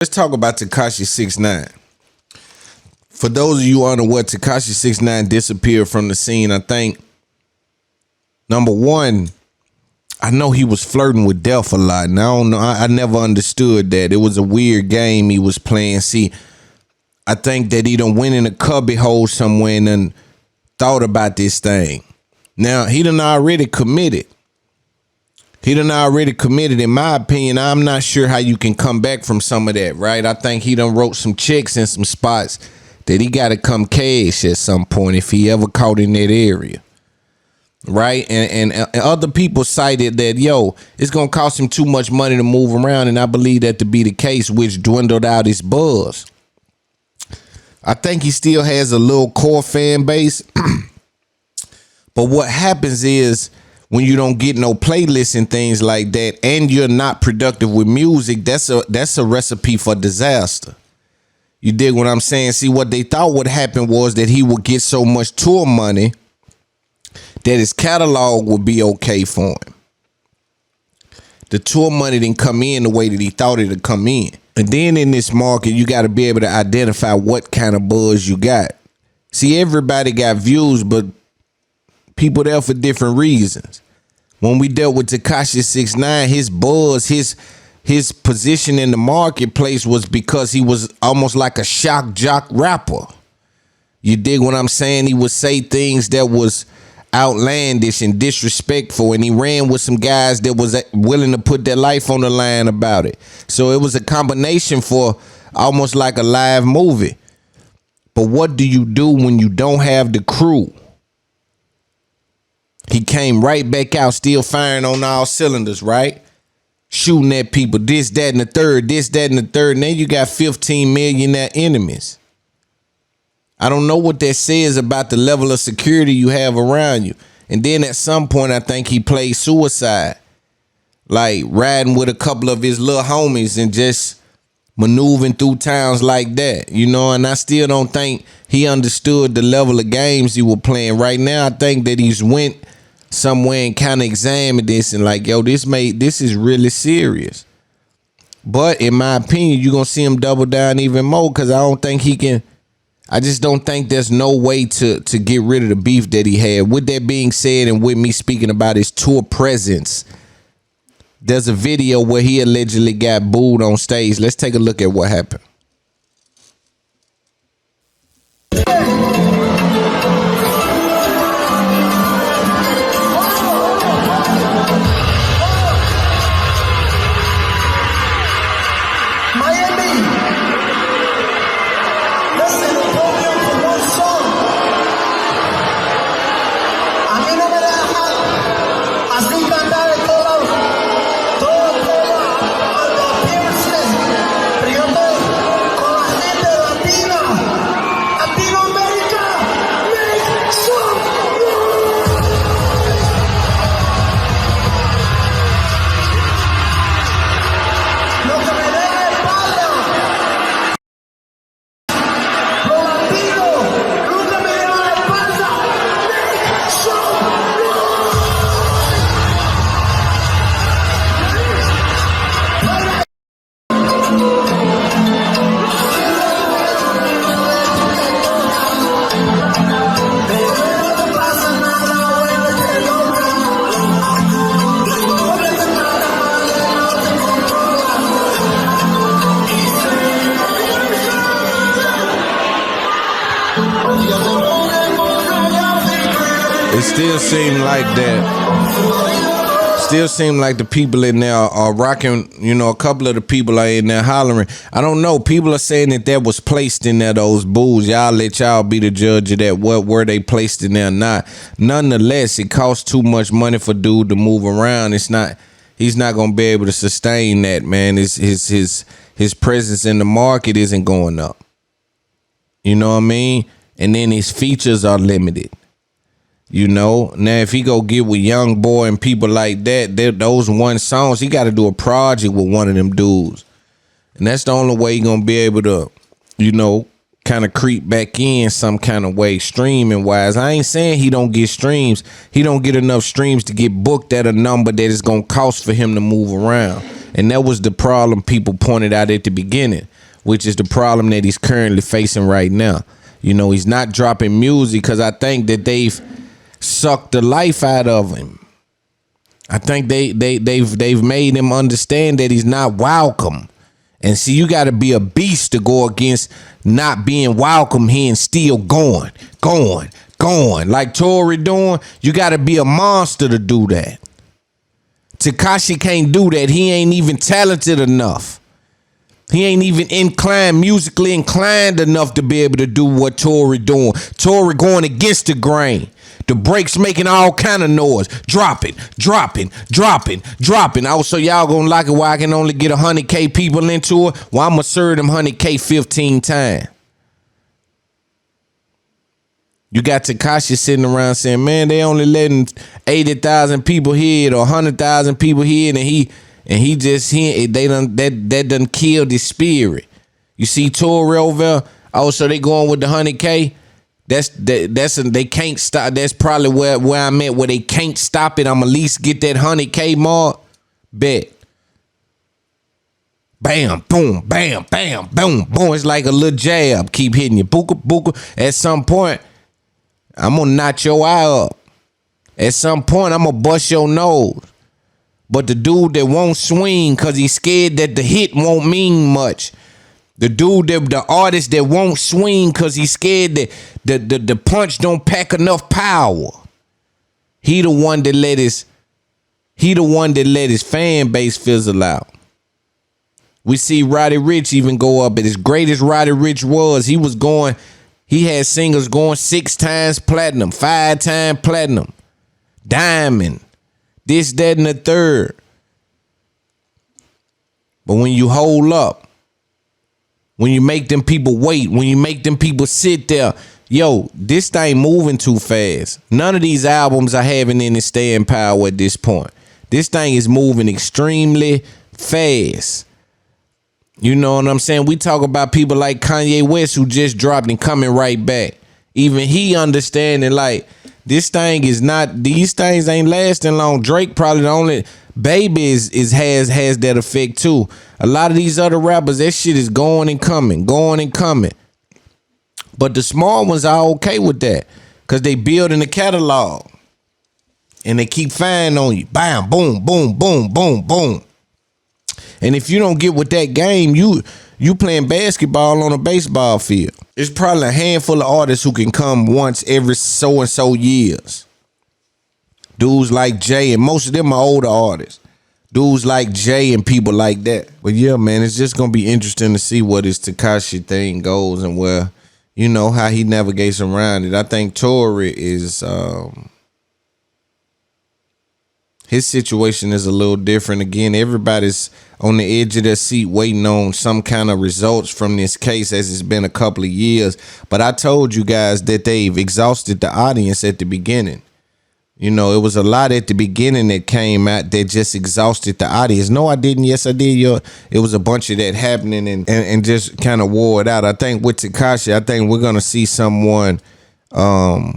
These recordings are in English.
Let's talk about Tekashi69. For those of you unaware, Tekashi69 disappeared from the scene. I think, number one, I know he was flirting with death a lot. And I don't know. I never understood that. It was a weird game he was playing. See, I think that he done went in a cubby hole somewhere and done thought about this thing. Now, he done already committed. In my opinion. I'm not sure how you can come back from some of that, right? I think he done wrote some checks in some spots that he got to come cash at some point if he ever caught in that area, right? And other people cited that, yo, it's going to cost him too much money to move around, and I believe that to be the case, which dwindled out his buzz. I think he still has a little core fan base, but what happens is, when you don't get no playlists and things like that, and you're not productive with music, that's a recipe for disaster. You dig what I'm saying? See, what they thought would happen was that he would get so much tour money that his catalog would be okay for him. The tour money didn't come in the way that he thought it would come in. And then in this market, you got to be able to identify what kind of buzz you got. See, everybody got views, but people there for different reasons. When we dealt with Tekashi69, his buzz, his position in the marketplace was because he was almost like a shock jock rapper. You dig what I'm saying? He would say things that was outlandish and disrespectful, and he ran with some guys that was willing to put their life on the line about it. So it was a combination for almost like a live movie. But what do you do when you don't have the crew? He came right back out, still firing on all cylinders, right? Shooting at people, this, that, and the third, and then you got 15 millionaire enemies. I don't know what that says about the level of security you have around you. And then at some point, I think he played suicide, like riding with a couple of his little homies and just maneuvering through towns like that, you know. And I still don't think he understood the level of games he was playing. Right now, I think that he's went somewhere and kind of examined this and like, yo, this is really serious. But in my opinion, you're gonna see him double down even more, because I just don't think there's no way to get rid of the beef that he had. With that being said, and with me speaking about his tour presence, there's a video where he allegedly got booed on stage. Let's take a look at what happened. It still seem like the people in there are rocking, you know, a couple of the people are in there hollering. I don't know. People are saying that was placed in there, those boos. Y'all let y'all be the judge of that. What were they placed in there or not? Nonetheless, it costs too much money for dude to move around. He's not gonna be able to sustain that, man. His presence in the market isn't going up. You know what I mean? And then his features are limited. You know, now if he go get with Young Boy and people like that, those one songs, he got to do a project with one of them dudes. And that's the only way he going to be able to, you know, kind of creep back in some kind of way, streaming wise. I ain't saying he don't get streams. He don't get enough streams to get booked at a number that is going to cost for him to move around. And that was the problem people pointed out at the beginning. which is the problem that he's currently facing right now. You know, he's not dropping music because I think that they've sucked the life out of him. I think they've made him understand that he's not welcome. And see, you got to be a beast to go against not being welcome here and still going. Like Tory doing, you got to be a monster to do that. Tekashi can't do that. He ain't even talented enough. He ain't even musically inclined enough to be able to do what Tory doing. Tory going against the grain. The brakes making all kind of noise. Dropping. Oh, so y'all gonna like it why I can only get 100K people into it? Well, I'ma serve them 100K 15 times. You got Tekashi sitting around saying, man, they only letting 80,000 people hear it or 100,000 people hear it, that done killed his spirit. You see Tory over there, oh, so they going with the 100K? They can't stop. That's probably where I'm at, where they can't stop it. I'm at least get that 100K mark. Bet. Bam, boom, bam, bam, boom, boom. It's like a little jab. Keep hitting you. Booka, booka. At some point, I'm gonna knock your eye up. At some point, I'm gonna bust your nose. But the dude that won't swing because he's scared that the hit won't mean much. The artist that won't swing because he's scared that the punch don't pack enough power. He the one that let his fan base fizzle out. We see Roddy Ricch even go up, but as great as Roddy Ricch was, he had singles going 6 times platinum, 5 times platinum, diamond, this, that, and the third. But when you hold up, when you make them people wait, when you make them people sit there, yo, this thing moving too fast. None of these albums are having any staying power at this point. This thing is moving extremely fast. You know what I'm saying? We talk about people like Kanye West who just dropped and coming right back. Even he understanding like this thing is not, these things ain't lasting long. Drake probably the only, Baby has that effect too. A lot of these other rappers, that shit is going and coming. But the small ones are okay with that because they build in the catalog and they keep firing on you. Bam, boom, boom, boom, boom, boom. And if you don't get with that game, you playing basketball on a baseball field. It's probably a handful of artists who can come once every so and so years. Dudes like Jay, and most of them are older artists. Dudes like Jay and people like that. But yeah, man, it's just gonna be interesting to see where this Tekashi thing goes and where, you know, how he navigates around it. I think Tory is his situation is a little different. Again, everybody's on the edge of their seat waiting on some kind of results from this case as it's been a couple of years. But I told you guys that they've exhausted the audience at the beginning. You know, it was a lot at the beginning that came out that just exhausted the audience. No, I didn't. Yes, I did. It was a bunch of that happening and just kind of wore it out. I think with Tekashi, I think we're going to see someone, I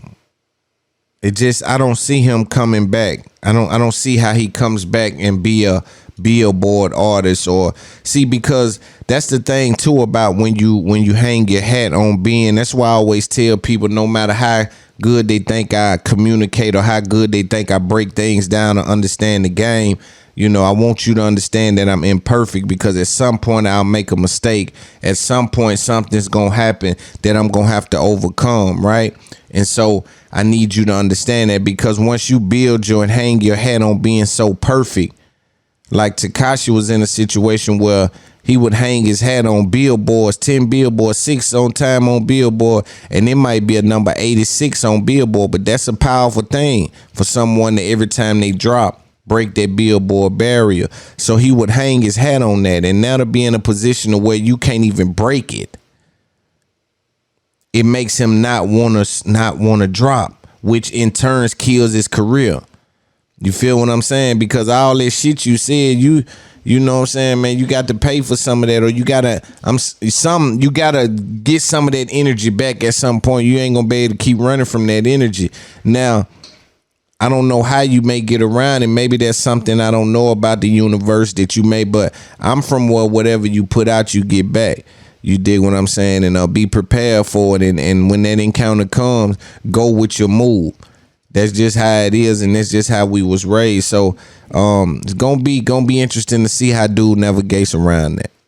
don't see him coming back. I don't see how he comes back and be a Billboard artist or see, because that's the thing too about when you hang your hat on being. That's why I always tell people, no matter how good they think I communicate or how good they think I break things down or understand the game, you know, I want you to understand that I'm imperfect, because at some point I'll make a mistake. At some point something's gonna happen that I'm gonna have to overcome, right? And so I need you to understand that, because once you build and hang your hat on being so perfect, like Tekashi was in a situation where he would hang his hat on billboards, 10 billboards, 6 on time on Billboard, and it might be a number 86 on Billboard, but that's a powerful thing for someone that every time they drop, break that Billboard barrier. So he would hang his hat on that, and now to be in a position of where you can't even break it, it makes him not want to drop, which in turn kills his career. You feel what I'm saying? Because all that shit you said, you know what I'm saying, man, you got to pay for some of that, or you gotta get some of that energy back at some point. You ain't gonna be able to keep running from that energy. Now, I don't know how you may get around, and maybe that's something I don't know about the universe that you may, but I'm from where whatever you put out, you get back. You dig what I'm saying? And be prepared for it. And when that encounter comes, go with your move. That's just how it is, and that's just how we was raised. So it's gonna be interesting to see how dude navigates around that.